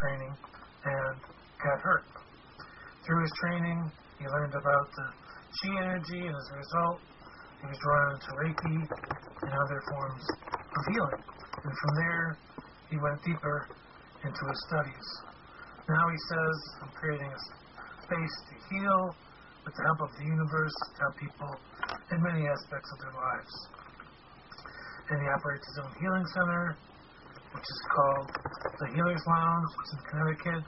training and got hurt. Through his training, he learned about the chi energy, and as a result, he was drawn into Reiki and other forms of healing. And from there, he went deeper into his studies. Now he says, I'm creating a space to heal with the help of the universe to help people in many aspects of their lives. And he operates his own healing center, which is called the Healer's Lounge. It's in Connecticut.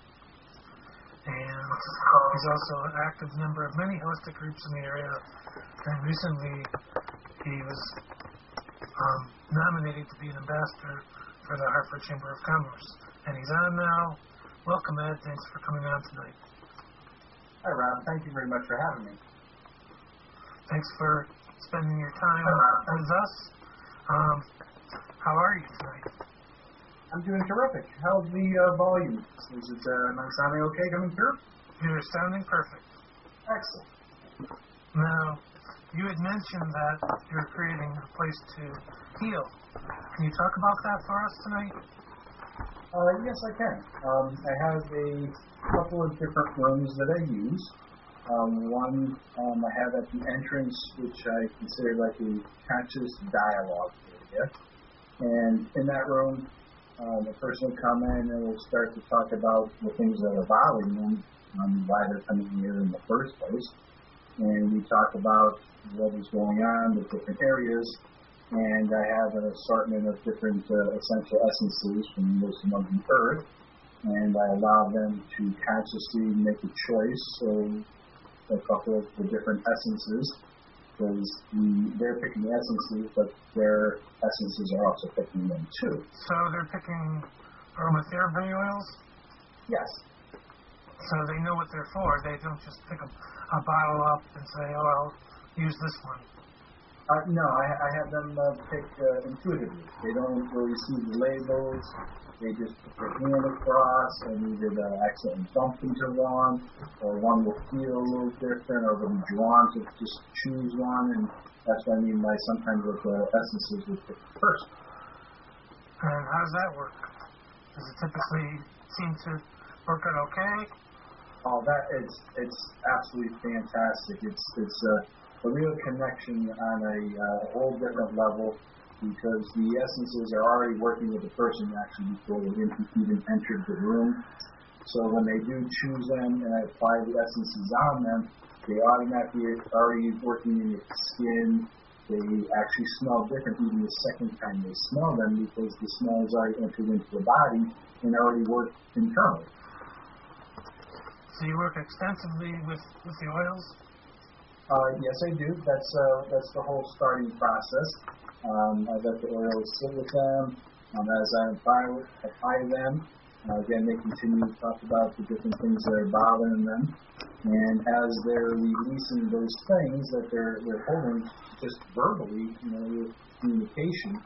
And he's also an active member of many holistic groups in the area. And recently, he was nominated to be an ambassador for the Hartford Chamber of Commerce. And he's on now. Welcome, Ed. Thanks for coming on tonight. Hi, Rob. Thank you very much for having me. Thanks for spending your time with us. How are you tonight? I'm doing terrific. How's the volume? Is it am I sounding okay coming through? You're sounding perfect. Excellent. Now, you had mentioned that you're creating a place to heal. Can you talk about that for us tonight? Yes, I can. I have a couple of different rooms that I use. One I have at the entrance, which I consider like a conscious dialogue area. And in that room, the person will come in and will start to talk about the things that are bothering them, why they're coming here in the first place. And we talk about what is going on with different areas. And I have an assortment of different essential essences from most of the earth. And I allow them to consciously make a choice of a couple of the different essences. Because they're picking the essences, but their essences are also picking them too. So they're picking aromatherapy oils? Yes. So they know what they're for. They don't just pick a bottle up and say, oh, I'll use this one. No, I have them pick intuitively. They don't really see the labels. They just put their hand across and either accidentally bump into one, or one will feel a little different, or they'll be drawn to just choose one. And that's what I mean by sometimes with the essences we pick first. And how does that work? Does it typically seem to work out okay? Oh, it's absolutely fantastic. It's a real connection on a whole different level, because the essences are already working with the person actually before they even entered the room. So when they do choose them and I apply the essences on them, they automatically are already working in your skin. They actually smell different even the second time they smell them, because the smell is already entered into the body and already worked internally. So you work extensively with the oils? Yes, I do. That's the whole starting process. I let the oils sit with them. As I apply them, again, they continue to talk about the different things that are bothering them. And as they're releasing those things that they're holding just verbally, with communication,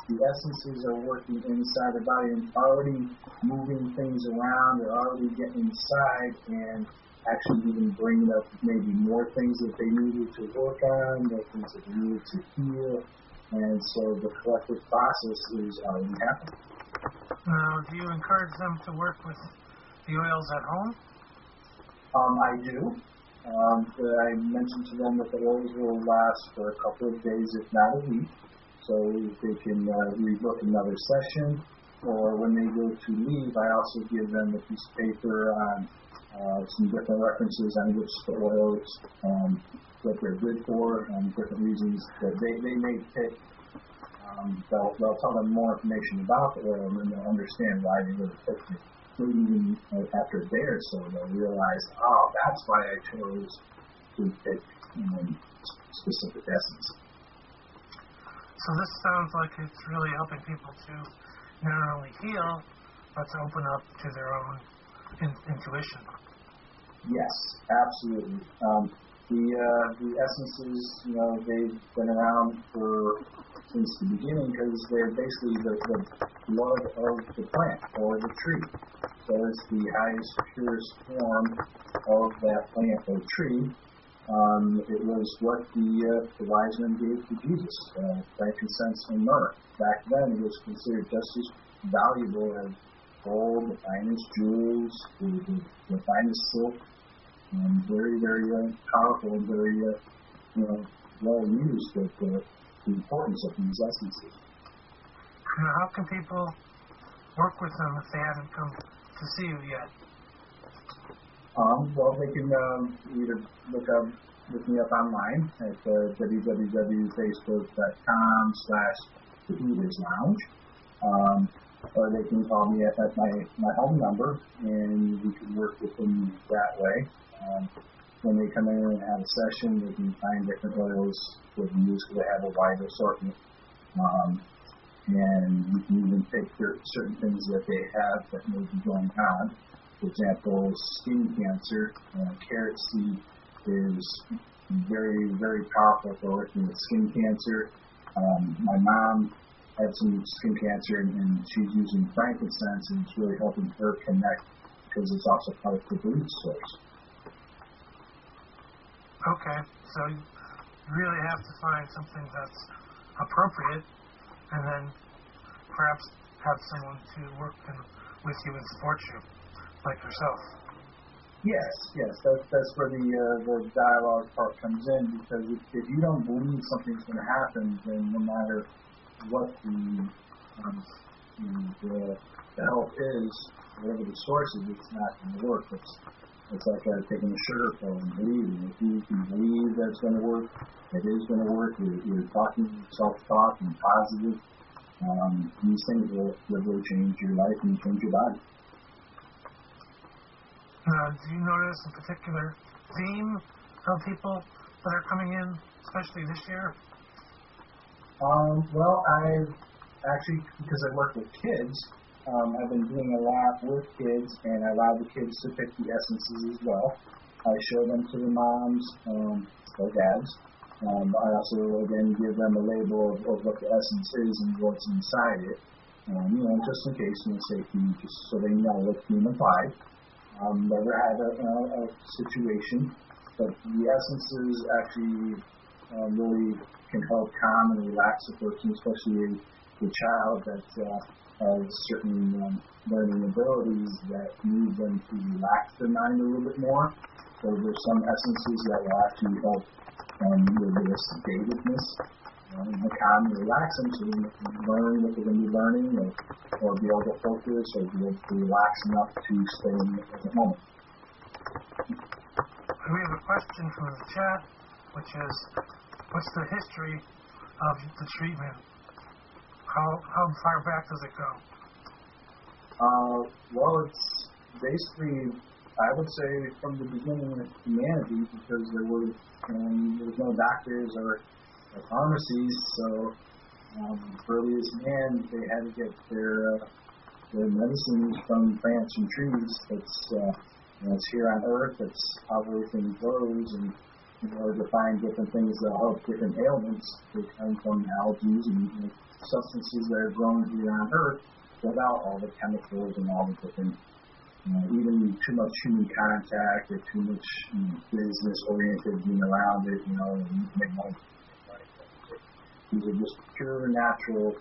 the essences are working inside the body and already moving things around. They're already getting inside and actually even bringing up maybe more things that they needed to work on, more things that they needed to heal. And so the collective process is already happening. Now, do you encourage them to work with the oils at home? I do. I mentioned to them that the oils will last for a couple of days, if not a week. So they can rebook another session, or when they go to leave, I also give them a piece of paper on some different references on which the oils, what they're good for, and different reasons that they may pick. They'll tell them more information about the oil, and then they'll understand why they really picked it. Maybe even after a day or so, they'll realize, oh, that's why I chose to pick specific essence. So this sounds like it's really helping people to not only heal, but to open up to their own intuition. Yes, absolutely. The essences, they've been around since the beginning, because they're basically the blood of the plant or the tree. So it's the highest, purest form of that plant or tree. It was what the wise men gave to Jesus, frankincense and myrrh. Back then, it was considered just as valuable as gold, the finest jewels, the finest silk. Very, very powerful and very, well used with the importance of these essences. Now, how can people work with them if they haven't come to see you yet? Well, they can either look me up online at www.facebook.com/The Eaters Lounge, or they can call me at my home number, and we can work with them that way. When they come in and have a session, they can find different oils they can use because they have a wide assortment. And you can even take certain things that they have that may be going on. For example, skin cancer, carrot seed is very, very powerful for working with skin cancer. My mom had some skin cancer, and she's using frankincense, and it's really helping her connect because it's also part of the bleed source. Okay, so you really have to find something that's appropriate, and then perhaps have someone to work with you and support you, like yourself. Yes, that's where the dialogue part comes in, because if you don't believe something's going to happen, then no matter what the help is, whatever the source is, it's not going to work. It's like taking a sugar pill and believing. If you can believe that it's going to work, it is going to work. You're talking self-talk and positive. These things will really change your life and change your body. Do you notice a particular theme of people that are coming in, especially this year? Well, I've actually, because I work with kids, I've been doing a lot with kids, and I allow the kids to pick the essences as well. I show them to the moms or dads. I also then give them a label of what the essence is and what's inside it. Just in case, safety, just so they know what's being applied. Never had a situation, but the essences actually really can help calm and relax a person, especially a child that has certain learning abilities that need them to relax their mind a little bit more. So there's some essences that will actually help with their sedativeness, calm and relax them so they can learn what they're going to be learning, or be able to focus, or be able to relax enough to stay in the present moment. We have a question from the chat, which is, what's the history of the treatment? How far back does it go? Well, it's basically, I would say, from the beginning of humanity, because there was no doctors or pharmacies, so earliest man, they had to get their medicines from plants and trees. It's here on Earth. It's how everything grows, and in order to find different things that help different ailments, they come from algae and substances that are grown here on Earth without all the chemicals and all the different, even too much human contact or too much business-oriented being around it, and you can make money. These are just pure natural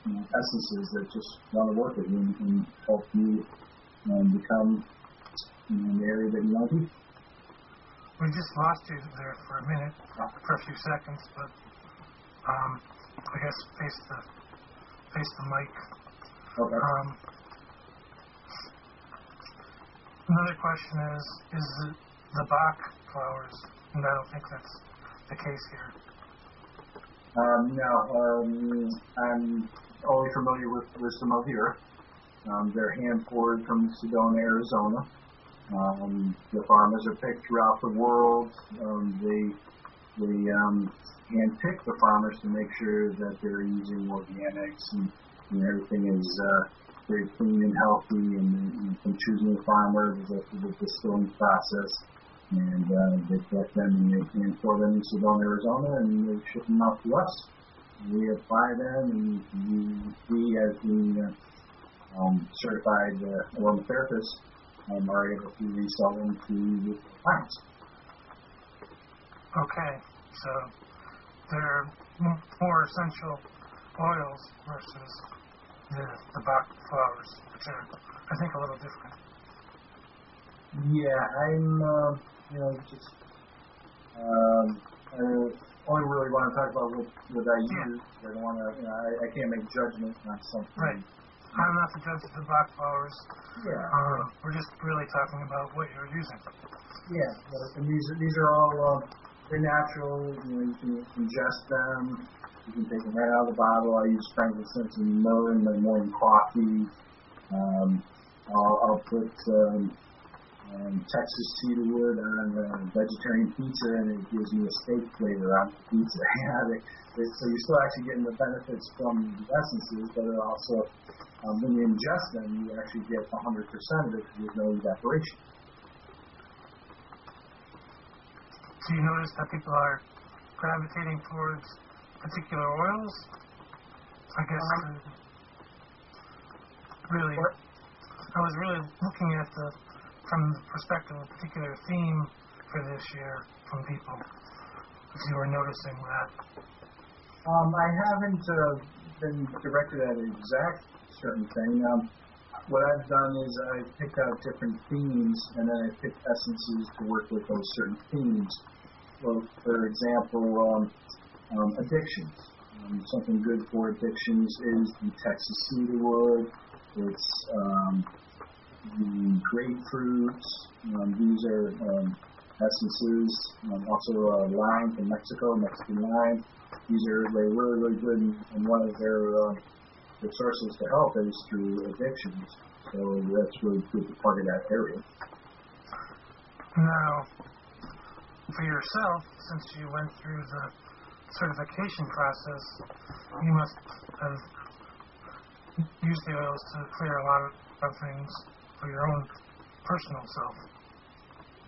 essences that just want to work with you and help you become the area that you want to be. We just lost you there for a minute, for a few seconds, but I guess face the mic. Okay. Another question is it the Bach flowers? And I don't think that's the case here. No, I'm only familiar with Wisdom of the Earth. They're hand-poured from Sedona, Arizona. The farmers are picked throughout the world. They hand-pick the farmers to make sure that they're using organics and everything is very clean and healthy. And from choosing the farmer, there's a distilling process. And they collect them and they hand-pour them in Sedona, Arizona, and they ship them out to us. We apply them, and we as the certified aromatherapists, are able to resell them to the clients. Okay, so they're more essential oils versus the Bach flowers, which are, I think, a little different. Yeah, I'm, just, I only really want to talk about what I use. I don't want to, I can't make judgments on something. Right. I'm not the judge of the Bach flowers. Yeah. We're just really talking about what you're using. Yeah, and these are all, they're natural. You can ingest them. You can take them right out of the bottle. I use frankincense and myrrh in my morning coffee. I'll put Texas cedarwood on vegetarian pizza, and it gives me a steak flavor on the pizza. So you're still actually getting the benefits from the essences, but it also, when you ingest them, you actually get 100% of it because there's no evaporation. Do you notice that people are gravitating towards particular oils? I guess I was really looking at from the perspective of a particular theme for this year from people. If you were noticing that. I haven't been directed at an exact certain thing. What I've done is I've picked out different themes, and then I picked essences to work with those certain themes. Well, for example, addictions. Something good for addictions is the Texas cedarwood. It's the grapefruits. These are essences. Also lime from Mexico, Mexican lime. They're really, really good, and one of their sources to help is through addictions. So that's really good to target that area. Now, for yourself, since you went through the certification process, you must have used the oils to clear a lot of things for your own personal self.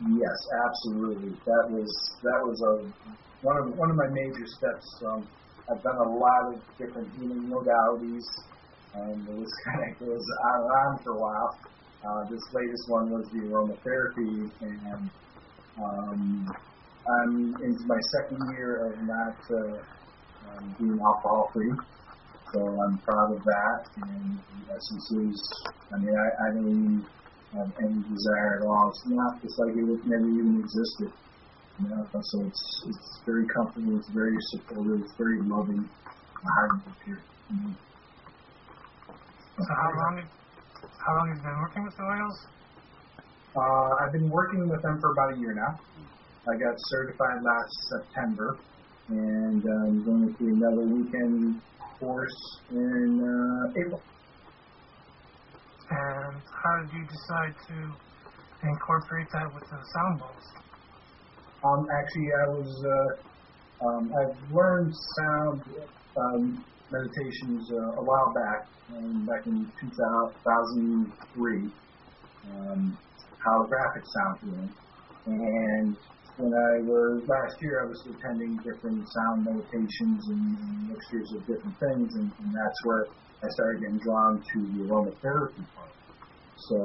Yes, absolutely. That was one of my major steps. I've done a lot of different healing modalities. The list kind of goes on and on for a while. This latest one was the aromatherapy, and I'm into my second year of not being alcohol-free, so I'm proud of that. And the essences, I don't even have any desire at all. It's like it never even existed. So it's very comfortable, it's very supportive, it's very loving. Here. Mm-hmm. So how long have you been working with the oils? I've been working with them for about a year now. I got certified last September, and I'm going through another weekend course in April. And how did you decide to incorporate that with the sound bowls? Actually, I've learned sound meditations a while back in 2003, holographic sound healing. And when last year, I was attending different sound meditations and mixtures of different things, and that's where I started getting drawn to the aromatherapy part. So,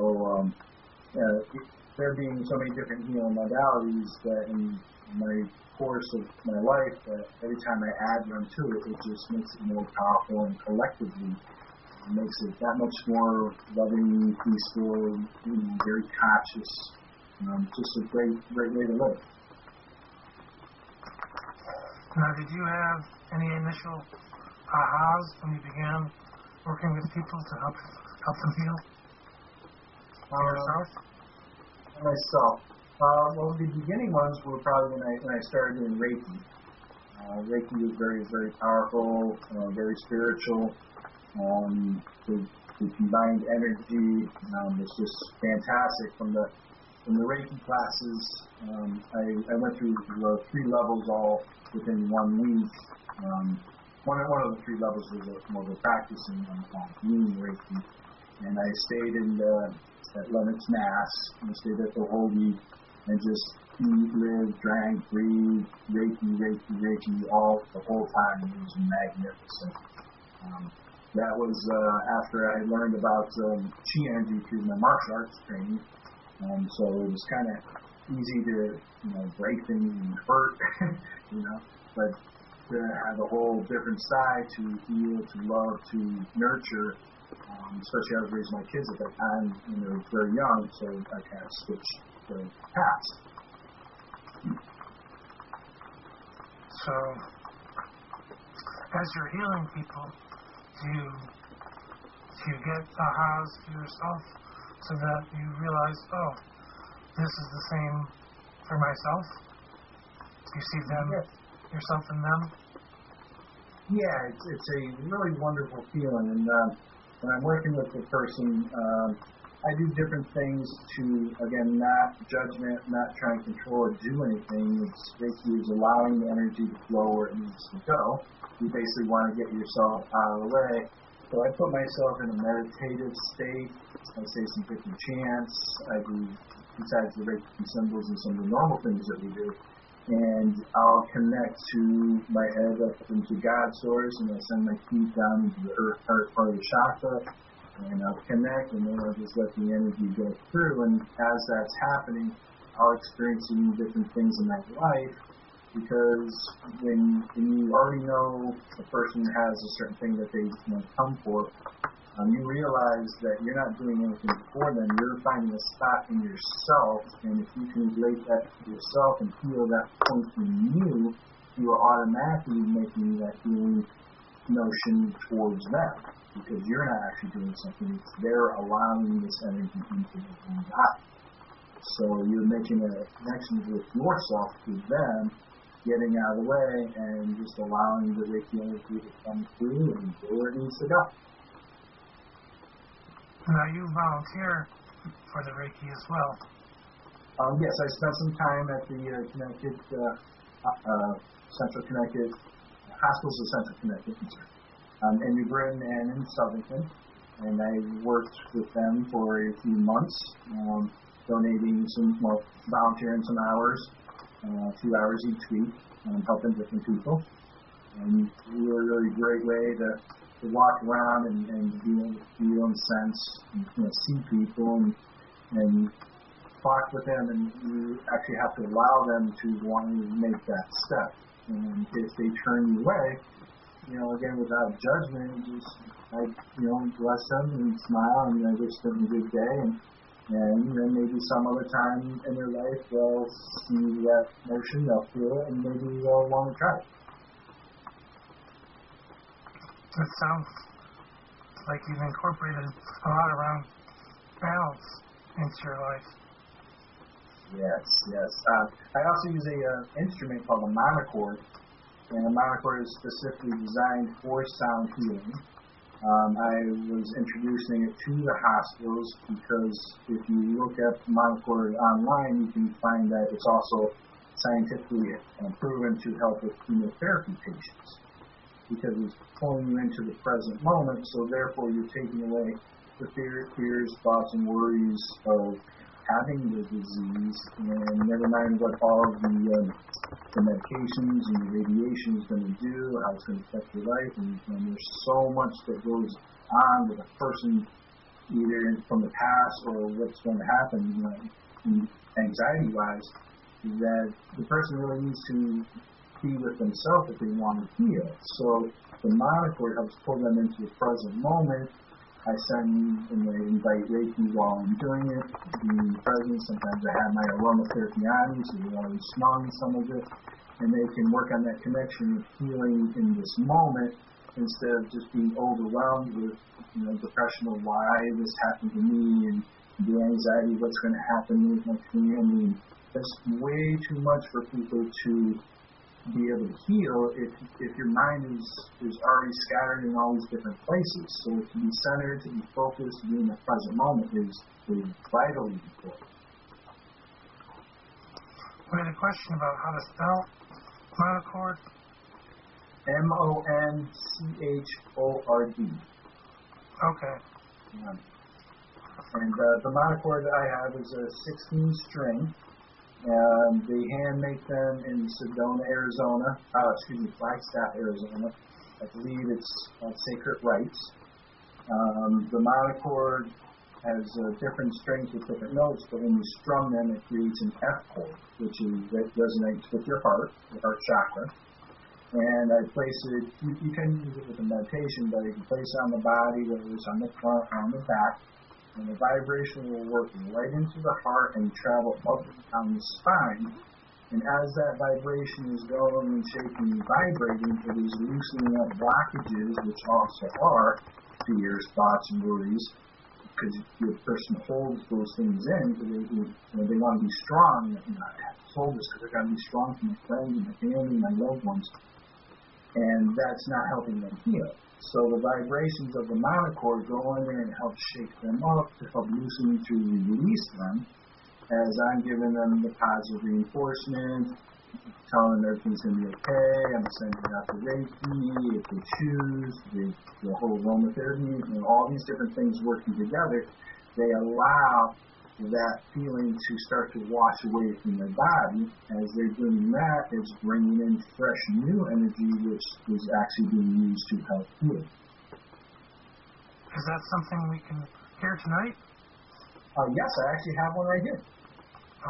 there being so many different healing modalities that in my course of my life, that every time I add one to it, it just makes it more powerful, and collectively it makes it that much more loving, peaceful, very conscious. Just a great way to live. Now, did you have any initial ahas when you began working with people to help them heal? Yourself? Myself. Well, the beginning ones were probably when I started doing Reiki. Reiki was very, very powerful, very spiritual. The combined energy was just fantastic. From the Reiki classes, I went through 3 levels all within 1 week. One of the 3 levels was more of a practicing on healing Reiki, and I stayed at Lenox, Mass, and I stayed there for a whole week, and just eat, live, drank, breathe, Reiki, all the whole time. It was magnificent. That was after I learned about chi energy through my martial arts training. So it was kind of easy to, break things and hurt, but to have a whole different side to heal, to love, to nurture, Especially I was raising my kids at that time when they were very young, so I kind of switched the paths. So, as you're healing people, do you get ahas to yourself so that you realize, oh, this is the same for myself? Do you see them, yourself in them? Yeah, it's a really wonderful feeling, and when I'm working with the person, I do different things to, again, not judgment, not trying to control or do anything. It's basically is allowing the energy to flow where it needs to go. You basically want to get yourself out of the way. So I put myself in a meditative state. I say some different chants. I do, besides the Reiki symbols and some of the normal things that we do. And I'll connect to my head up into God source, and I'll send my feet down into the earth heart part of the chakra, and I'll connect, and then I'll just let the energy go through. And as that's happening, I'll experience different things in my life, because when you already know a person has a certain thing that they come for, you realize that you're not doing anything for them. You're finding a spot in yourself, and if you can relate that to yourself and feel that point in you, you are automatically making that healing notion towards them, because you're not actually doing something. It's they're allowing this energy into their own body. So you're making a connection with yourself to them, getting out of the way, and just allowing the Reiki energy to come through and go where it needs to go. Now, you volunteer for the Reiki as well. Yes, I spent some time at the Connecticut, Central Connecticut, Hospitals of Central Connecticut, in New Britain and in Southington. And I worked with them for a few months, donating volunteering some hours, a few hours each week, helping different people. And it was a really great way to walk around and be able to feel and sense and see people and talk with them, and you actually have to allow them to want to make that step. And if they turn you away, again, without judgment, I bless them and smile and I wish them a good day, and then maybe some other time in their life they'll see that motion, they'll feel it, and maybe they'll want to try it. It sounds like you've incorporated a lot around balance into your life. Yes. I also use a instrument called a monochord, and a monochord is specifically designed for sound healing. I was introducing it to the hospitals because if you look at monochord online, you can find that it's also scientifically proven to help with chemotherapy patients, because it's pulling you into the present moment, so therefore you're taking away the fears, thoughts, and worries of having the disease, and never mind what all of the medications and the radiation is going to do, how it's going to affect your life, and there's so much that goes on with a person, either from the past or what's going to happen, anxiety-wise, that the person really needs to be with themselves if they want to heal. So the monochord helps pull them into the present moment. I send and I invite Reiki while I'm doing it, being present. Sometimes I have my aromatherapy on, so they're already smelling some of it, and they can work on that connection of healing in this moment instead of just being overwhelmed with depression of why this happened to me and the anxiety, what's going to happen with my family. That's way too much for people to be able to heal if your mind is already scattered in all these different places. So to be centered, to be focused, to be in the present moment is vitally important. We had a question about how to spell monochord. Monchord. Okay. And the monochord that I have is a 16-string. They hand make them in Flagstaff, Arizona. I believe it's Sacred Rites. The monochord has different strings with different notes, but when you strum them, it creates an F chord, that resonates with your heart chakra. And I place it, you can use it with a meditation, but you can place it on the body, whether it's on the front or on the back, and the vibration will work right into the heart and travel up and down the spine. And as that vibration is going and shaking and vibrating, it is loosening up blockages, which also are fears, thoughts, and worries, because the person holds those things in because they want to be strong. I have to hold this because I got to be strong for my friends and my family and my loved ones. And that's not helping them heal. So the vibrations of the monochord go in there and help shake them up, to help loosen to release them, as I'm giving them the positive reinforcement, telling them everything's going to be okay. I'm sending out the Reiki, if they choose, the whole aromatherapy, all these different things working together. They allow that feeling to start to wash away from their body. As they're doing that, it's bringing in fresh new energy, which is actually being used to help heal. Is that something we can hear tonight? Yes, I actually have one right here.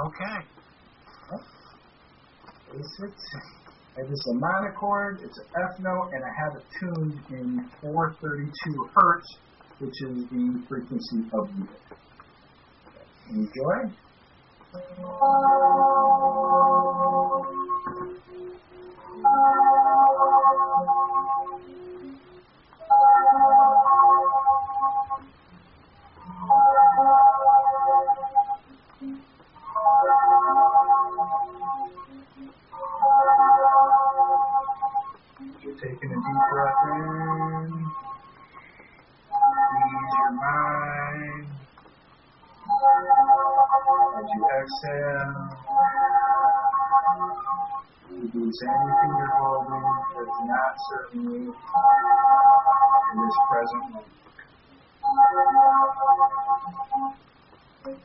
Okay. It's a monochord, it's an F note, and I have it tuned in 432 hertz, which is the frequency of music. Enjoy. You're taking a deep breath in. Ease your mind. As you exhale, release anything you're holding that's not serving you in this present moment. As you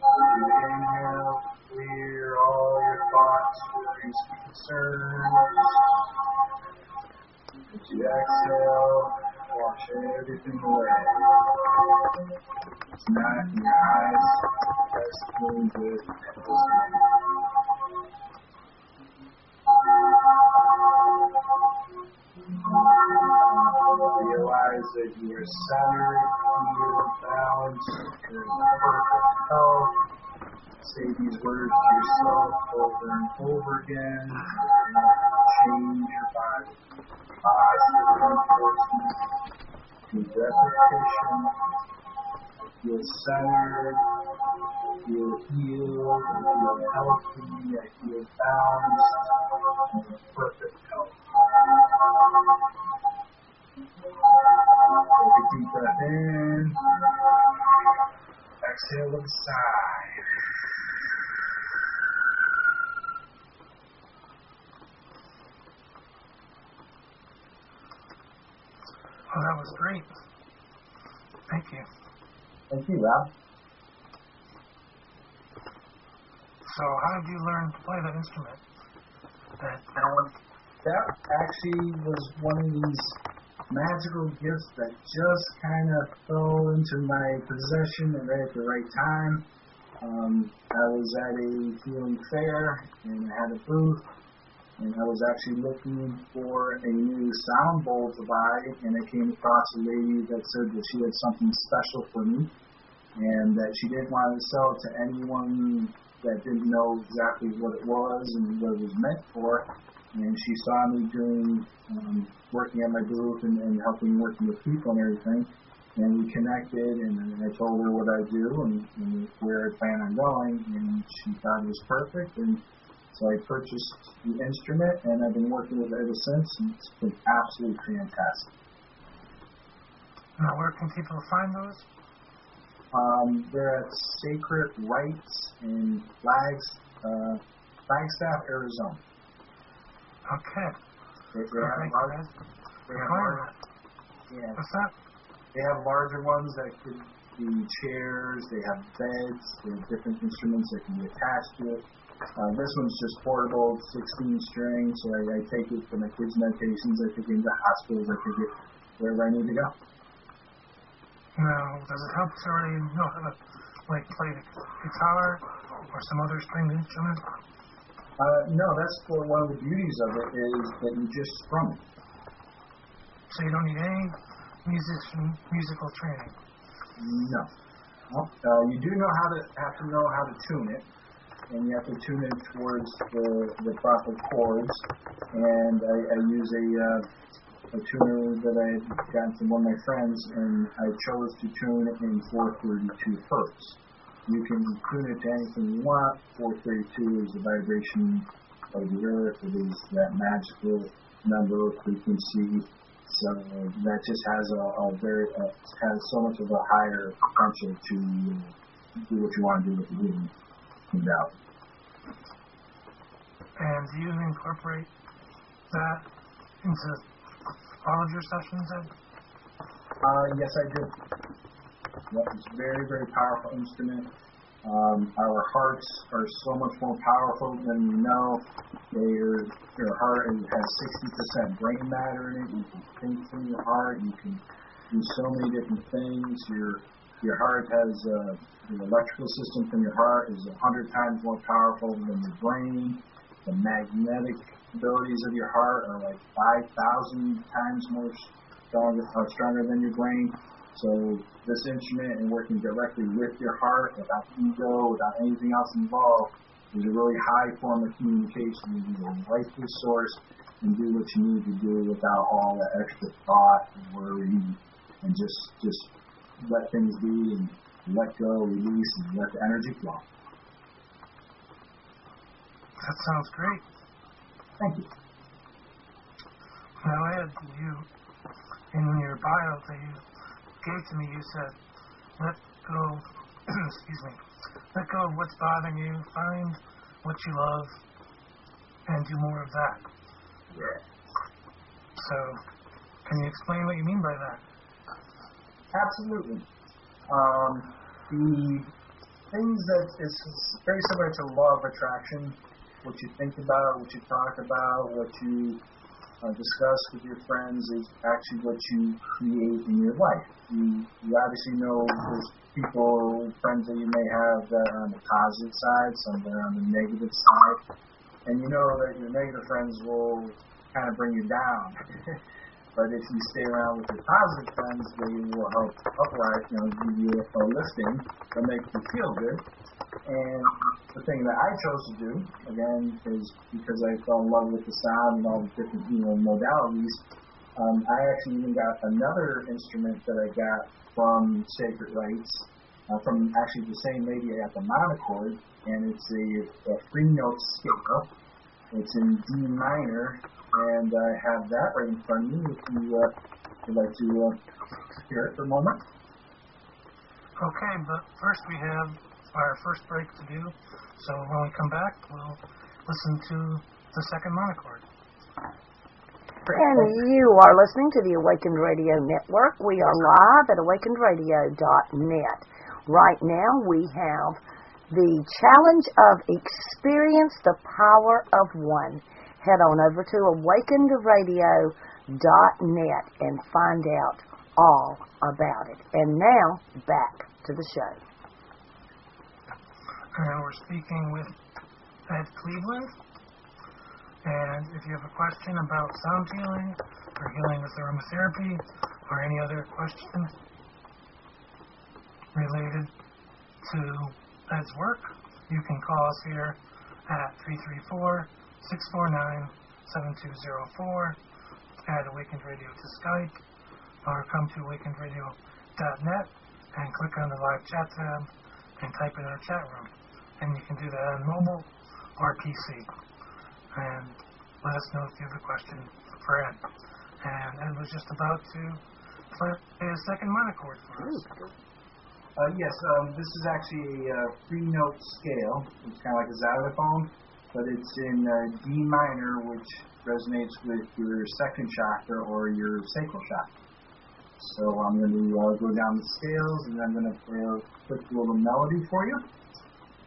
inhale, clear all your thoughts, worries, concerns. As you exhale, wash everything away. It's not in your eyes. That's feeling good at this moment. Realize that you are centered, healed, balanced, you're in perfect health. Say these words to yourself over and over again. Change your body. Positive reinforcement. Through repetition. Feel centered. Feel healed. I feel healthy. I feel balanced. I'm in perfect health. Take a deep breath in. Exhale with a sigh. Oh, that was great. Thank you. Thank you, Rob. So, how did you learn to play that instrument? That actually was one of these magical gifts that just kind of fell into my possession right at the right time. I was at a healing fair, and I had a booth, and I was actually looking for a new sound bowl to buy, and I came across a lady that said that she had something special for me, and that she didn't want to sell it to anyone that didn't know exactly what it was and what it was meant for. And she saw me doing, working at my booth and helping working with people and everything. And we connected, and I told her what I do and where I plan on going, and she thought it was perfect. And so I purchased the instrument, and I've been working with it ever since, and it's been absolutely fantastic. Now, where can people find those? They're at Sacred Rites in Flagstaff, Arizona. Okay. They have larger ones that could be chairs. They have beds. They have different instruments that can be attached to it. This one's just portable, 16 string, so I take it for my kids' medications. I take it into hospitals. I take it wherever I need to go. Now, does it help to already know how to play the guitar or some other stringed instrument? No, that's one of the beauties of it is that you just strum it. So you don't need any musical training? No. You do have to know how to tune it, and you have to tune it towards the proper chords. And I use a tuner that I had gotten from one of my friends, and I chose to tune it in 432 hertz. You can tune it to anything you want. 432 is the vibration of the earth. It is that magical number of frequency. So that just has has so much of a higher potential to do what you want to do with the movement modality. And do you incorporate that into all of your sessions, Ed? Yes, I do. Yep, it's a very, very powerful instrument. Our hearts are so much more powerful than you know. Your heart has 60% brain matter in it. You can think from your heart. You can do so many different things. Your heart has the electrical system from your heart is 100 times more powerful than your brain. The magnetic abilities of your heart are like 5,000 times more stronger than your brain. So this instrument and working directly with your heart, without ego, without anything else involved, is a really high form of communication. You can go right to the source and do what you need to do without all that extra thought and worry, and just let things be and let go, release, and let the energy flow. That sounds great. Thank you. Now, Ed, in your bio that you gave to me, you said, let go, excuse me, let go of what's bothering you, find what you love, and do more of that. Yeah. So, can you explain what you mean by that? Absolutely. The things that is very similar to law of attraction. What you think about, what you talk about, what you discuss with your friends is actually what you create in your life. You obviously know there's people, friends that you may have that are on the positive side, some that are on the negative side, and you know that your negative friends will kind of bring you down. But if you stay around with your positive friends, they will help upright, give you a lifting that makes you feel good. And the thing that I chose to do, again, is because I fell in love with the sound and all the different modalities, I actually even got another instrument that I got from Sacred Rites, from actually the same lady at the monochord, and it's a 3-note scale. It's in D minor, and I have that right in front of you if you would like to hear it for a moment. Okay, but first we have our first break to do, so when we come back, we'll listen to the second monochord. And you are listening to the Awakened Radio Network. We are live at awakenedradio.net. Right now we have the challenge of Experience the Power of One. Head on over to awakenedradio.net and find out all about it. And now, back to the show. And we're speaking with Ed Cleveland. And if you have a question about sound healing or healing with aromatherapy or any other question related to Ed's work, you can call us here at 334-649-7204, add Awakened Radio to Skype, or come to awakenedradio.net and click on the live chat tab and type in our chat room. And you can do that on mobile or PC. And let us know if you have a question for Ed. And Ed was just about to play a second monochord for us. Yes, this is actually a 3-note scale. It's kind of like a xylophone, but it's in D minor, which resonates with your second chakra or your sacral chakra. So I'm going to go down the scales, and I'm going to play a quick little melody for you.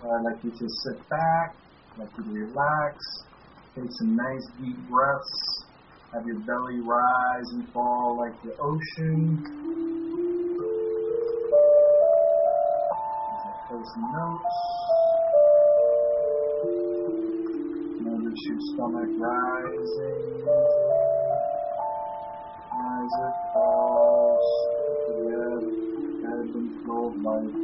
I'd like you to sit back, I'd like you to relax, take some nice deep breaths, have your belly rise and fall like the ocean. As I play some notes, and stomach rising as it falls to the ebb and flow of life.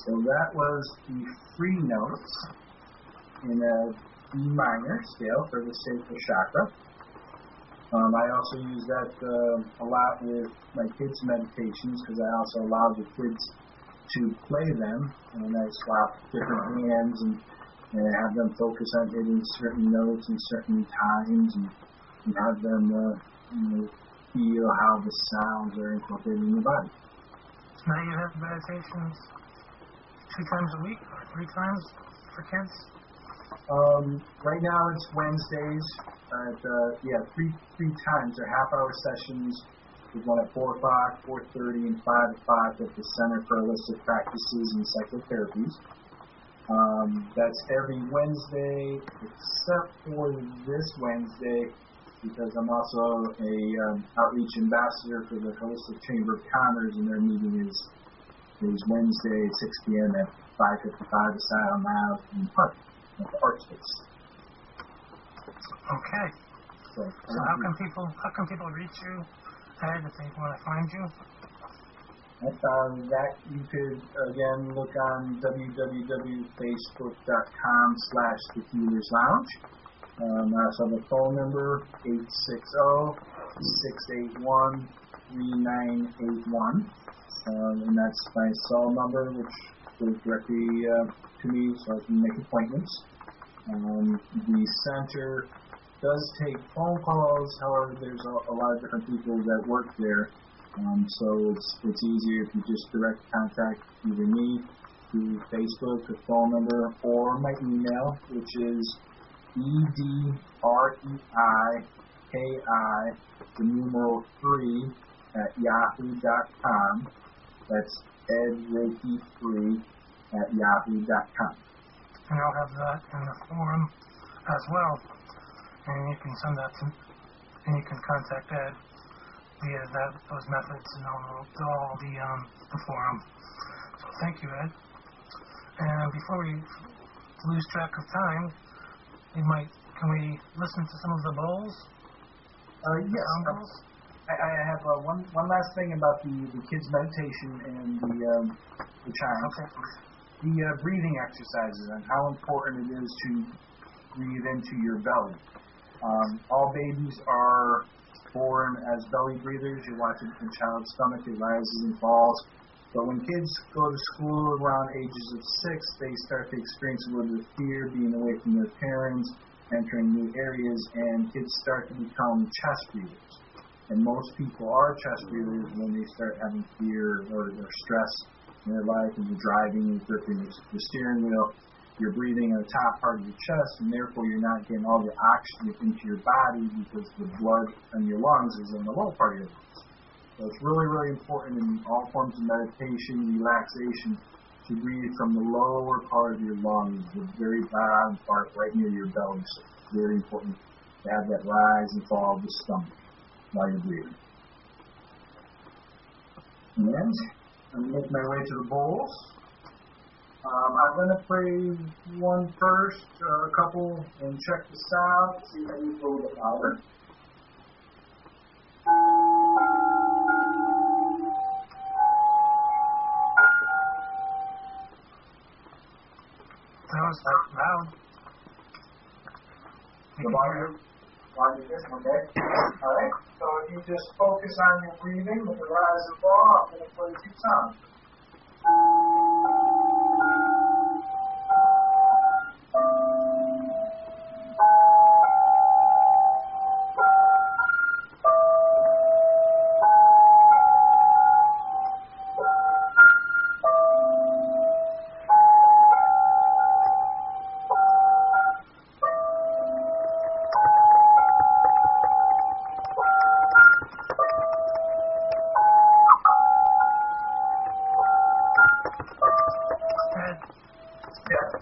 So that was the free notes in a D minor scale for the sacral chakra. I also use that a lot with my kids' meditations because I also allow the kids to play them, and I swap different hands and have them focus on hitting certain notes and certain times, and have them feel how the sounds are incorporated in the body. So now you have meditations 2 times a week or 3 times for kids? Right now it's Wednesdays at three times. They're half-hour sessions. There's one at 4 o'clock, 4:30, and 5 o'clock at the Center for Holistic Practices and Psychotherapy. That's every Wednesday except for this Wednesday because I'm also a outreach ambassador for the Holistic Chamber of Commerce, and their meeting is Wednesday at 6 p.m. at 555 Asylum Ave in Hartford at the Art Space. Okay. So how can people reach you, Ed, if they want to find you? That you could again look on www.facebook.com/The Healers Lounge. I also have a phone number 860-681-3981. And that's my cell number, which goes directly to me so I can make appointments. The center does take phone calls, however, there's a lot of different people that work there. So it's easier if you just direct contact either me through Facebook, the phone number, or my email, which is edreiki3@yahoo.com. That's edreiki3@yahoo.com. And I'll have that in the forum as well. And you can send that to, and you can contact Ed via those methods and all the forum. So thank you, Ed. And before we lose track of time, can we listen to some of the bowls? Yes. I have one last thing about the kids' meditation and the chimes. Okay. The breathing exercises and how important it is to breathe into your belly. All babies are born as belly breathers. You watch it in a child's stomach, it rises and falls. But when kids go to school around ages of 6, they start to experience a little bit of fear, being away from their parents, entering new areas, and kids start to become chest breathers. And most people are chest breathers when they start having fear or stress in their life, and you're driving, you're gripping the steering wheel, you're breathing in the top part of your chest, and therefore you're not getting all the oxygen into your body because the blood in your lungs is in the low part of your lungs. So it's really, really important in all forms of meditation, relaxation, to breathe from the lower part of your lungs, the very bottom part right near your belly. So it's very important to have that rise and fall of the stomach while you're breathing. And I'm going to make my way to the bowls. I'm going to play one first, a couple, and check the sound, see how you feel with the power. That was loud. The volume? Want to do this? Okay. All right. So if you just focus on your breathing with the rise and fall, I'm going to play 2 sounds.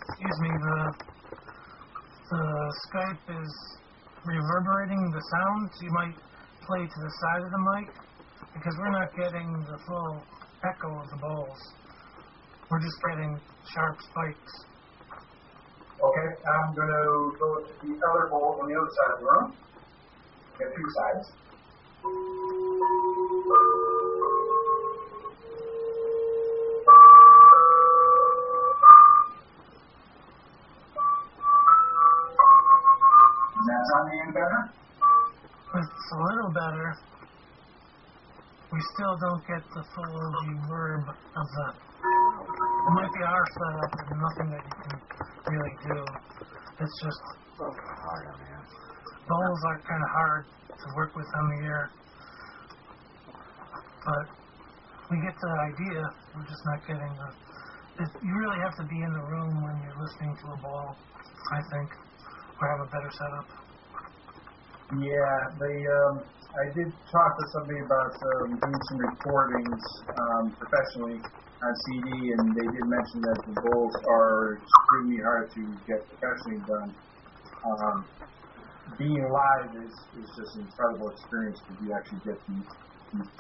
Excuse me, the Skype is reverberating the sounds. You might play to the side of the mic because we're not getting the full echo of the bowls. We're just getting sharp spikes. Okay, I'm going to go to the other bowl on the other side of the room. Got 2 sides. Does that sound any better? It's a little better. We still don't get the full reverb of the... It might be our setup and nothing that you can really do. It's just... Bowls are kind of hard to work with on the air. But we get the idea. We're just not getting the... You really have to be in the room when you're listening to a bowl, I think, or have a better setup. Yeah, I did talk to somebody about doing some recordings professionally on CD, and they did mention that the bowls are extremely hard to get professionally done. Being live is just an incredible experience because you actually get you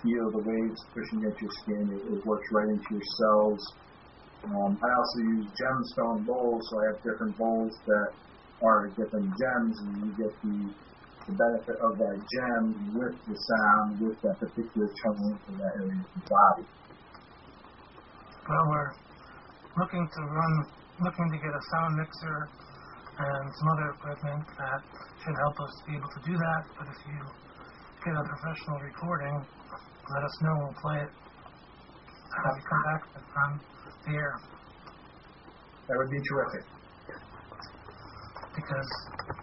feel the waves pushing at your skin. It works right into your cells. I also use gemstone bowls, so I have different bowls that are different gems, and you get the benefit of that gem with the sound, with that particular tone for that area of the body. Well, we're looking to get a sound mixer and some other equipment that should help us be able to do that. But if you get a professional recording, let us know. We'll play it. Have you come back on the air? That would be terrific. Because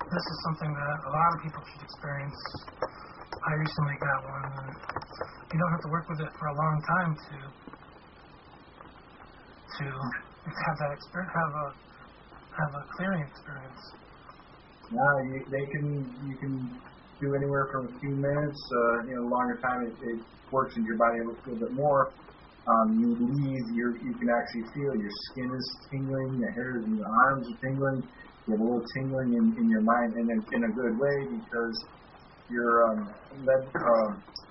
this is something that a lot of people should experience. I recently got one, and you don't have to work with it for a long time to have that experience, have a clearing experience. No, you can do anywhere from a few minutes, longer time. It works in your body a little bit more. You leave, you can actually feel your skin is tingling, the hairs in your arms are tingling. You have a little tingling in your mind, and in a good way, because your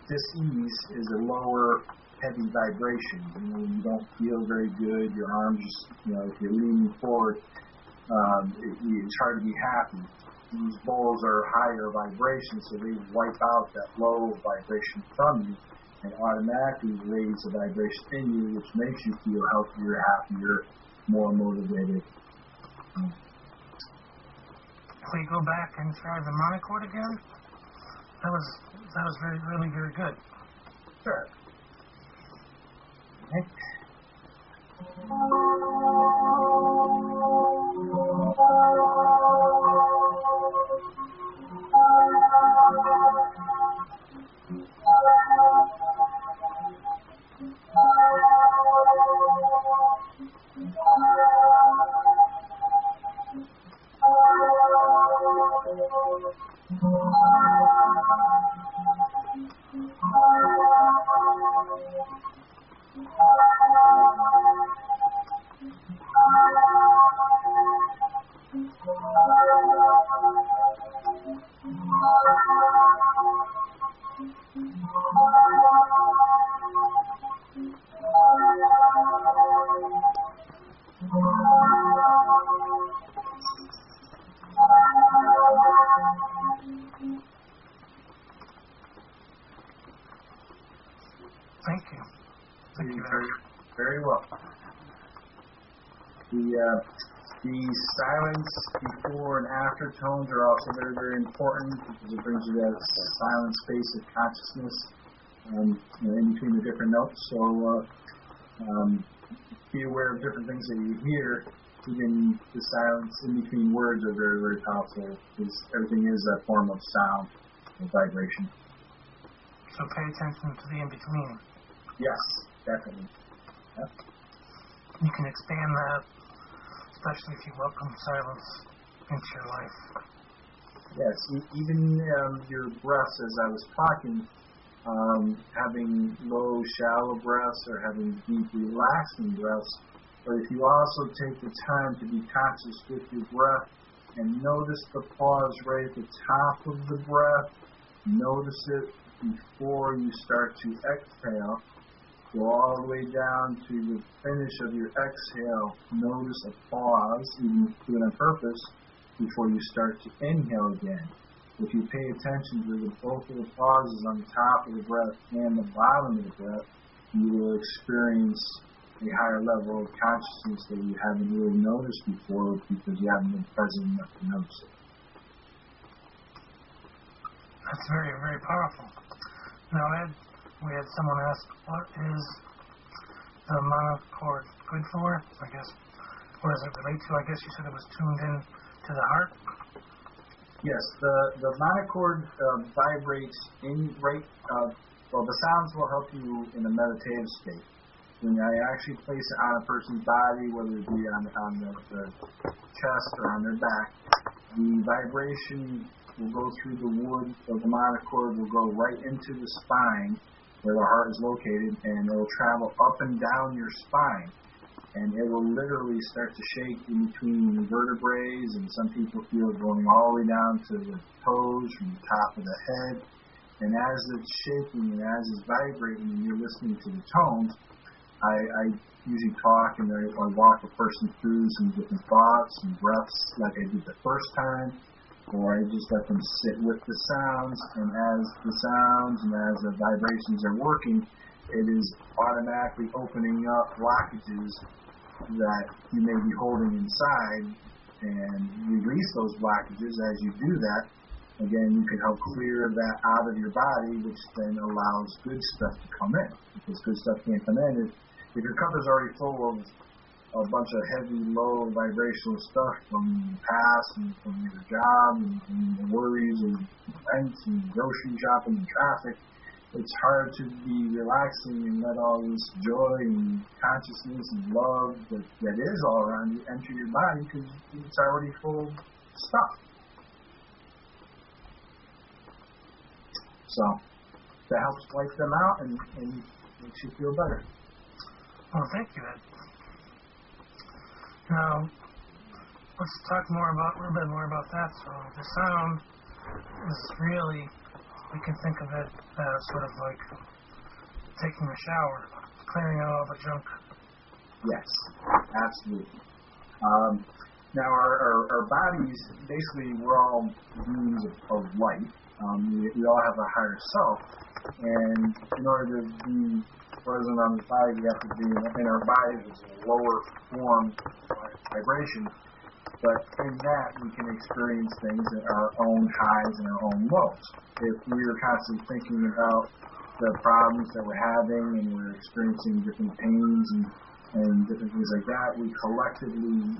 dis-ease is a lower, heavy vibration. You don't feel very good. Your arms, if you're leaning forward, it's hard to be happy. These bowls are higher vibration, so they wipe out that low vibration from you and automatically raise the vibration in you, which makes you feel healthier, happier, more motivated. Can we go back and try the monochord again? That was really very good. Sure. Okay. Thank you. Very well. The silence before and after tones are also very, very important because it brings you that silent space of consciousness in between the different notes. So be aware of different things that you hear. Even the silence in between words are very, very powerful because everything is a form of sound and vibration. So pay attention to the in-between. Yes, definitely. Yep. You can expand that, especially if you welcome silence into your life. Yes, even your breaths, as I was talking, having low, shallow breaths or having deep, relaxing breaths. But if you also take the time to be conscious with your breath and notice the pause right at the top of the breath, notice it before you start to exhale, go all the way down to the finish of your exhale. Notice a pause, even do it on purpose, before you start to inhale again. If you pay attention to both of the pauses on the top of the breath and the bottom of the breath, you will experience a higher level of consciousness that you haven't really noticed before because you haven't been present enough to notice it. That's very, very powerful. Now, Ed, we had someone ask, what is the monochord good for? I guess, what does it relate to? I guess you said it was tuned in to the heart? Yes, the monochord vibrates in well, the sounds will help you in a meditative state. When I actually place it on a person's body, whether it be on the chest or on their back, the vibration will go through the wood of the monochord, will go right into the spine where the heart is located, and it will travel up and down your spine. And it will literally start to shake in between the vertebrae, and some people feel it going all the way down to the toes, from the top of the head. And as it's shaking and as it's vibrating and you're listening to the tones, I usually talk and I walk a person through some different thoughts and breaths like I did the first time, or I just let them sit with the sounds, and as the sounds and as the vibrations are working, it is automatically opening up blockages that you may be holding inside, and release those blockages. As you do that, again, you can help clear that out of your body, which then allows good stuff to come in, because good stuff can't come in if your cup is already full of a bunch of heavy, low vibrational stuff from the past and from your job and the worries and rent and grocery shopping and traffic. It's hard to be relaxing and let all this joy and consciousness and love that is all around you enter your body because it's already full of stuff. So that helps wipe them out and makes you feel better. Well, thank you, Ed. Now, let's talk a little bit more about that. So the sound is really, we can think of it as sort of like taking a shower, clearing out all the junk. Yes, absolutely. Now, our bodies, basically, we're all beings of light. We all have a higher self, and in order to be present on the body, we have to be in our bodies as a lower form vibration. But in that, we can experience things at our own highs and our own lows. If we're constantly thinking about the problems that we're having and we're experiencing different pains and different things like that, we collectively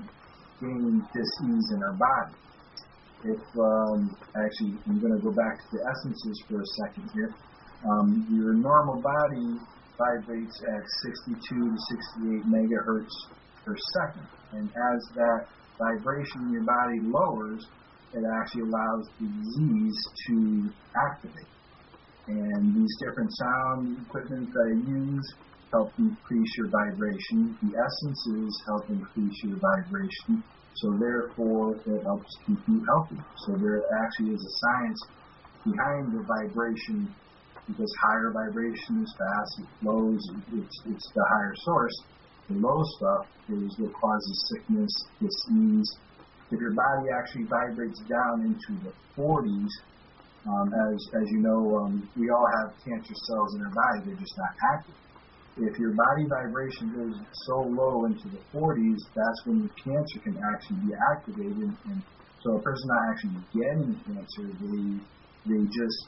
gain dis-ease in our body. Actually, I'm going to go back to the essences for a second here. Your normal body vibrates at 62 to 68 megahertz per second. And as that vibration in your body lowers, it actually allows the disease to activate. And these different sound equipment that I use help increase your vibration. The essences help increase your vibration. So therefore, it helps keep you healthy. So there actually is a science behind the vibration, because higher vibration is fast, it flows, it's the higher source. The low stuff is what causes sickness, disease. If your body actually vibrates down into the 40s, as you know, we all have cancer cells in our body, they're just not active. if your body vibration goes so low into the 40s, that's when the cancer can actually be activated. And so a person not actually getting cancer, they just,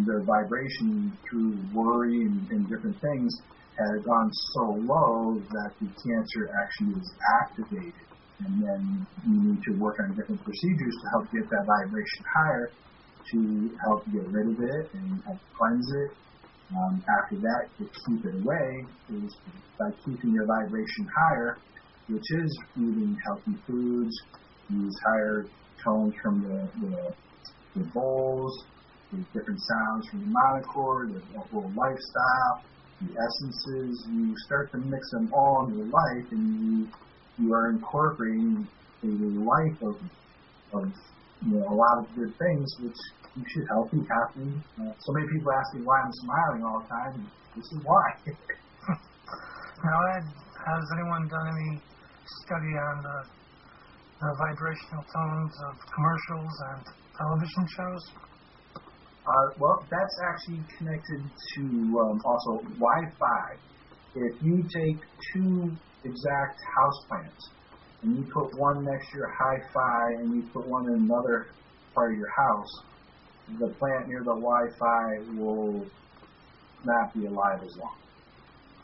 their vibration through worry and different things has gone so low that the cancer actually is activated. And then you need to work on different procedures to help get that vibration higher, to help get rid of it and help cleanse it. After that, to keep it away is by keeping your vibration higher, which is eating healthy foods, use higher tones from the bowls, the different sounds from the monochord, the whole lifestyle, the essences. You start to mix them all in your life, and you are incorporating a life of a lot of good things, which you should help you happy. So many people ask me why I'm smiling all the time, and this is why. Now, Ed, has anyone done any study on the vibrational tones of commercials and television shows? Well, that's actually connected to also Wi-Fi. If you take two exact houseplants and you put one next to your hi-fi and you put one in another part of your house, the plant near the Wi-Fi will not be alive as long.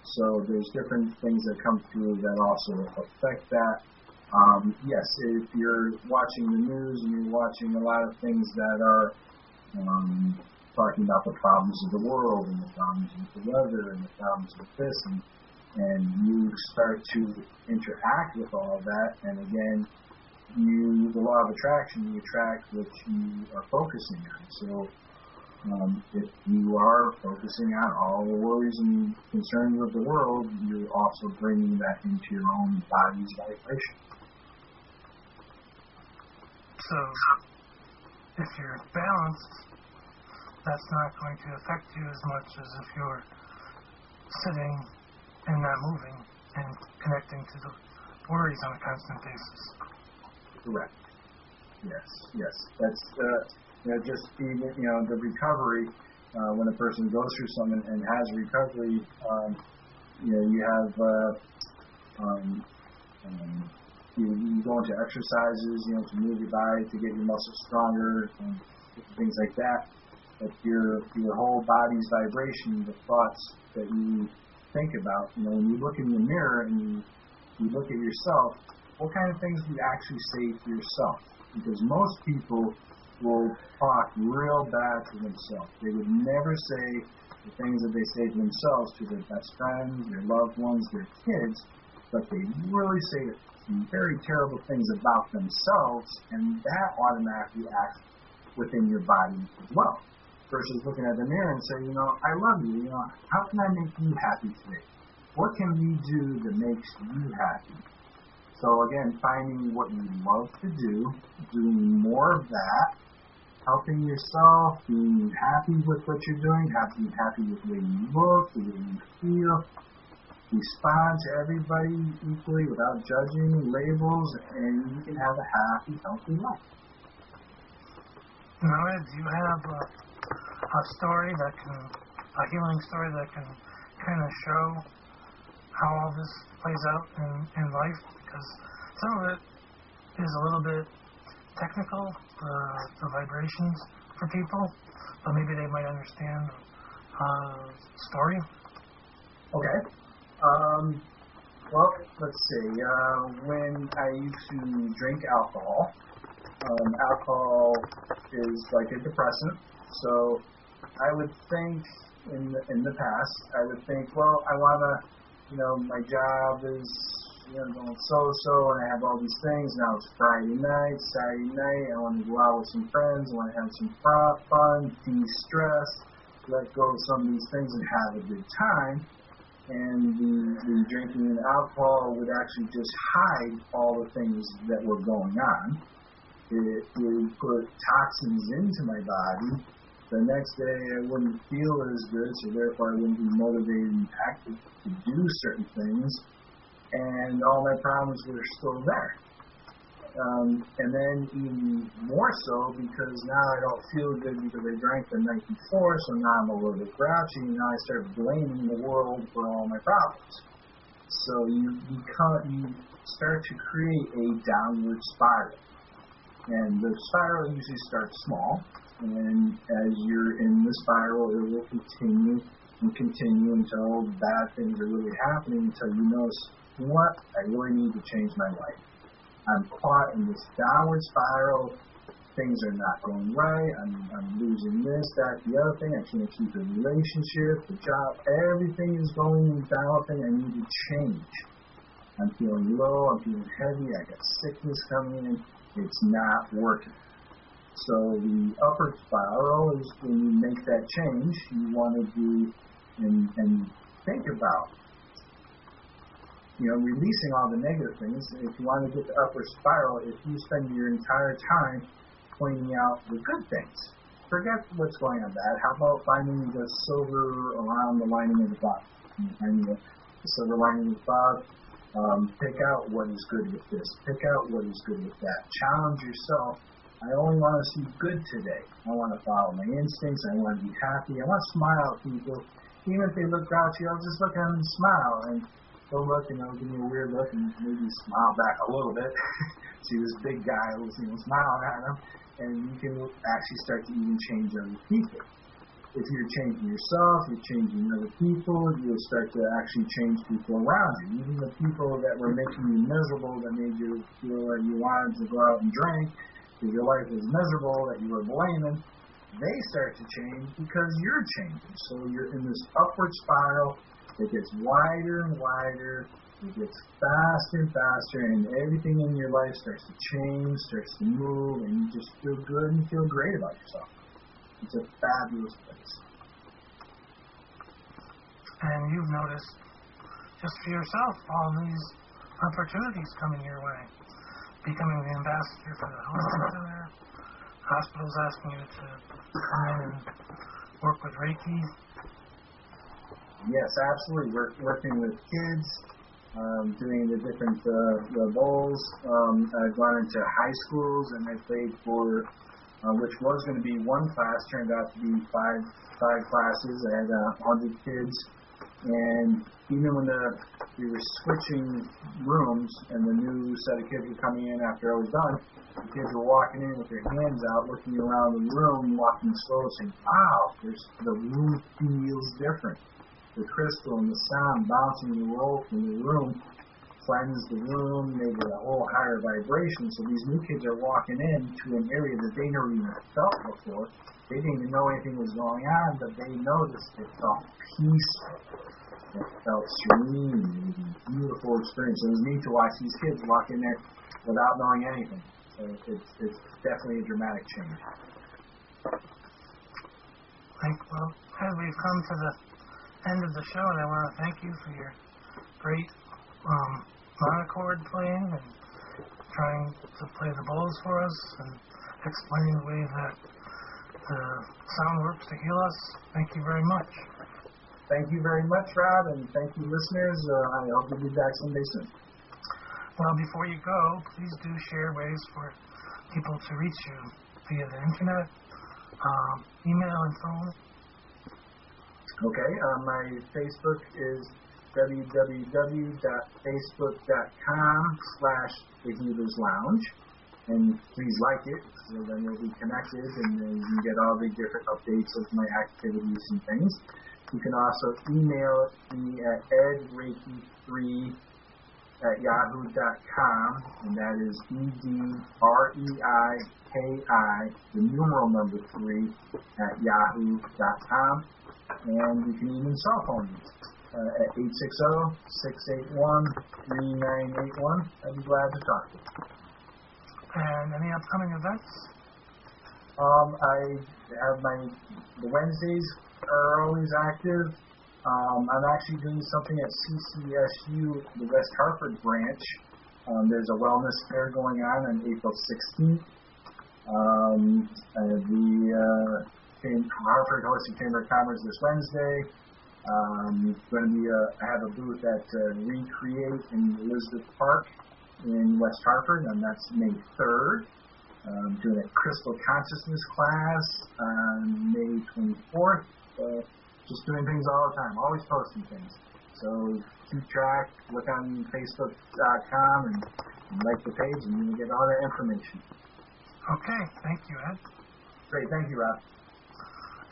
So there's different things that come through that also affect that. Yes, if you're watching the news and you're watching a lot of things that are talking about the problems of the world and the problems with the weather and the problems with this, and you start to interact with all of that, and again, the law of attraction, you attract what you are focusing on. So if you are focusing on all the worries and concerns of the world, you're also bringing that into your own body's vibration. So if you're balanced, that's not going to affect you as much as if you're sitting and not moving and connecting to the worries on a constant basis. Correct. Yes. That's just even the recovery. When a person goes through something and has recovery, you have you go into exercises, to move your body to get your muscles stronger and things like that. But your whole body's vibration, the thoughts that you think about, when you look in the mirror and you look at yourself, what kind of things do you actually say to yourself? Because most people will talk real bad to themselves. They would never say the things that they say to themselves to their best friends, their loved ones, their kids, but they really say some very terrible things about themselves, and that automatically acts within your body as well. Versus looking at the mirror and saying, I love you, how can I make you happy today? What can we do that makes you happy? So again, finding what you love to do, doing more of that, helping yourself, being happy with what you're doing, being happy with the way you look, the way you feel, respond to everybody equally without judging labels, and you can have a happy, healthy life. Now, Ed, do you have a story a healing story that can kind of show how all this plays out in life? Because some of it is a little bit technical, the vibrations for people, but maybe they might understand story. Okay. Well, let's see. When I used to drink alcohol, alcohol is like a depressant. So I would think in the past, I would think, well, I want to, my job is, going so, and I have all these things. Now it's Friday night, Saturday night. I want to go out with some friends. I want to have some fun, de-stress, let go of some of these things and have a good time. And the drinking and alcohol would actually just hide all the things that were going on. It would put toxins into my body. The next day I wouldn't feel as good, so therefore I wouldn't be motivated and active to do certain things. And all my problems were still there. And then even more so because now I don't feel good because I drank the night before, so now I'm a little bit grouchy, and now I start blaming the world for all my problems. So you start to create a downward spiral. And the spiral usually starts small, and as you're in the spiral, it will continue and continue until bad things are really happening, until you notice, you know what, I really need to change my life. I'm caught in this downward spiral. Things are not going right. I'm losing this, that, the other thing. I can't keep a relationship, the job. Everything is going down. I need to change. I'm feeling low. I'm feeling heavy. I got sickness coming in. It's not working. So the upward spiral is when you make that change, you want to do and think about, releasing all the negative things. If you want to get the upward spiral, if you spend your entire time pointing out the good things, forget what's going on bad. How about finding the silver around the lining of the bottle? Finding the silver lining of the bottle. Pick out what is good with this. Pick out what is good with that. Challenge yourself. I only want to see good today. I want to follow my instincts. I want to be happy. I want to smile at people. Even if they look grouchy, I'll just look at them and smile. And they'll look, give me a weird look and maybe smile back a little bit. See this big guy who's, smiling at them. And you can actually start to even change other people. If you're changing yourself, you're changing other people, you'll start to actually change people around you. Even the people that were making you miserable, that made you feel like you wanted to go out and drink, because your life was miserable, that you were blaming, they start to change because you're changing. So you're in this upward spiral. It gets wider and wider. It gets faster and faster, and everything in your life starts to change, starts to move, and you just feel good and feel great about yourself. It's a fabulous place. And you've noticed, just for yourself, all these opportunities coming your way. Becoming the ambassador for the Holistic Center, hospitals asking you to come in and work with Reiki. Yes, absolutely. Working with kids, doing the different the bowls. I've gone into high schools, and I played for which was going to be one class, turned out to be five classes. I had 100 kids, and even when we were switching rooms and the new set of kids were coming in after I was done, the kids were walking in with their hands out, looking around the room, walking slow, saying, wow, the room feels different. The crystal and the sound bouncing and roll from the room cleansed the room, made it a whole higher vibration. So these new kids are walking into an area that they never even felt before. They didn't even know anything was going on, but they noticed it felt peaceful. It felt serene. It was a beautiful experience. It was neat to watch these kids walk in there without knowing anything. So it's definitely a dramatic change. Well, as we've come to the end of the show, and I want to thank you for your great monochord playing and trying to play the bowls for us and explaining the way that the sound works to heal us. Thank you very much. Thank you very much, Rob, and thank you, listeners. I hope you'll be back someday soon. Well, before you go, please do share ways for people to reach you via the internet, email, and phone. Okay, my Facebook is www.facebook.com/thehealerslounge, and please like it, so then you'll be connected, and then you can get all the different updates of my activities and things. You can also email me at edreiki3@yahoo.com, and that is EDREIKI, the numeral number 3 @yahoo.com, and you can even cell phone me at 860-681-3981. I'd be glad to talk to you. And any upcoming events? I have the Wednesdays are always active. I'm actually doing something at CCSU, the West Hartford branch. There's a wellness fair going on April 16th. The Hartford Holistic Chamber of Commerce this Wednesday. Going to be I have a booth at Recreate in Elizabeth Park in West Hartford, and that's May 3rd. Doing a crystal consciousness class on May 24th. Just doing things all the time, always posting things. So keep track, look on Facebook.com and like the page, and you'll get all that information. Okay, thank you, Ed. Great, thank you, Rob.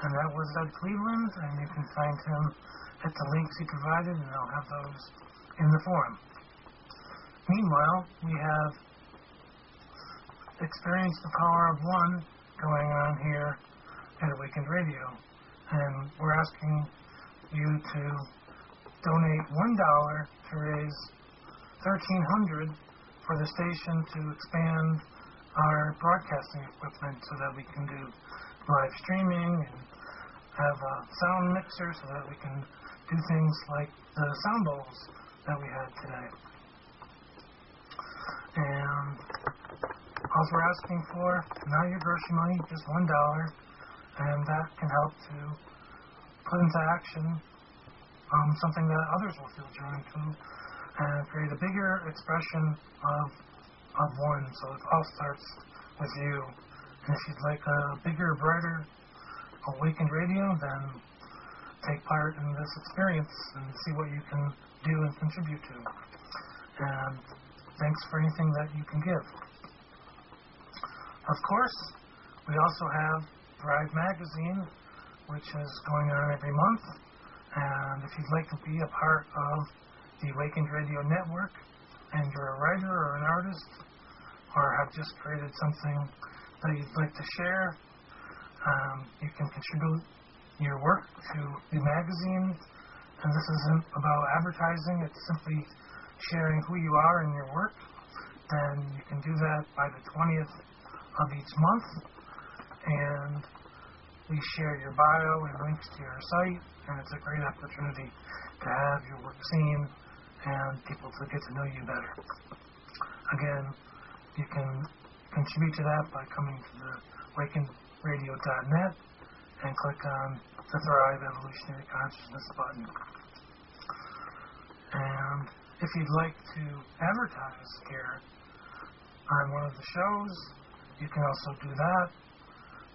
And that was Ed Cleveland, and you can find him at the links he provided, and I'll have those in the forum. Meanwhile, we have Experience the Power of One going on here at Awakened Radio. And we're asking you to donate $1 to raise $1,300 for the station to expand our broadcasting equipment so that we can do live streaming and have a sound mixer so that we can do things like the sound bowls that we had today. And all we're asking for, not your grocery money, just $1, and that can help to put into action something that others will feel drawn to and create a bigger expression of one. So it all starts with you. And if you'd like a bigger, brighter, awakened radio, then take part in this experience and see what you can do and contribute to. And thanks for anything that you can give. Of course, we also have Thrive Magazine, which is going on every month. And if you'd like to be a part of the Awakened Radio Network, and you're a writer or an artist, or have just created something that you'd like to share, you can contribute your work to the magazine. And this isn't about advertising, it's simply sharing who you are and your work. Then you can do that by the 20th of each month, and we share your bio and links to your site, and it's a great opportunity to have your work seen and people to get to know you better. Again, you can contribute to that by coming to the awakenradio.net and click on the Thrive Evolutionary Consciousness button. And if you'd like to advertise here on one of the shows, you can also do that.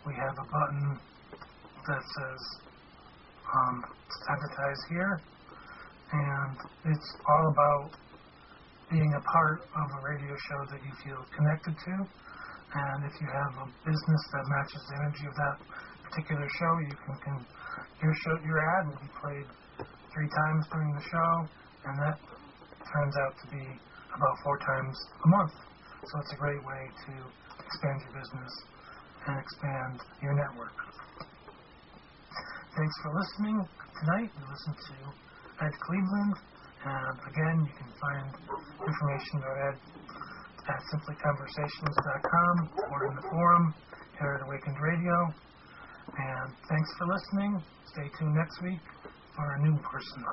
We have a button that says advertise here, and it's all about being a part of a radio show that you feel connected to. And if you have a business that matches the energy of that particular show, your ad will be played 3 times during the show, and that turns out to be about 4 times a month. So it's a great way to expand your business and expand your network. Thanks for listening tonight. You listened to Ed Cleveland, and again, you can find information about Ed at simplyconversations.com or in the forum here at Awakened Radio. And thanks for listening. Stay tuned next week for a new person.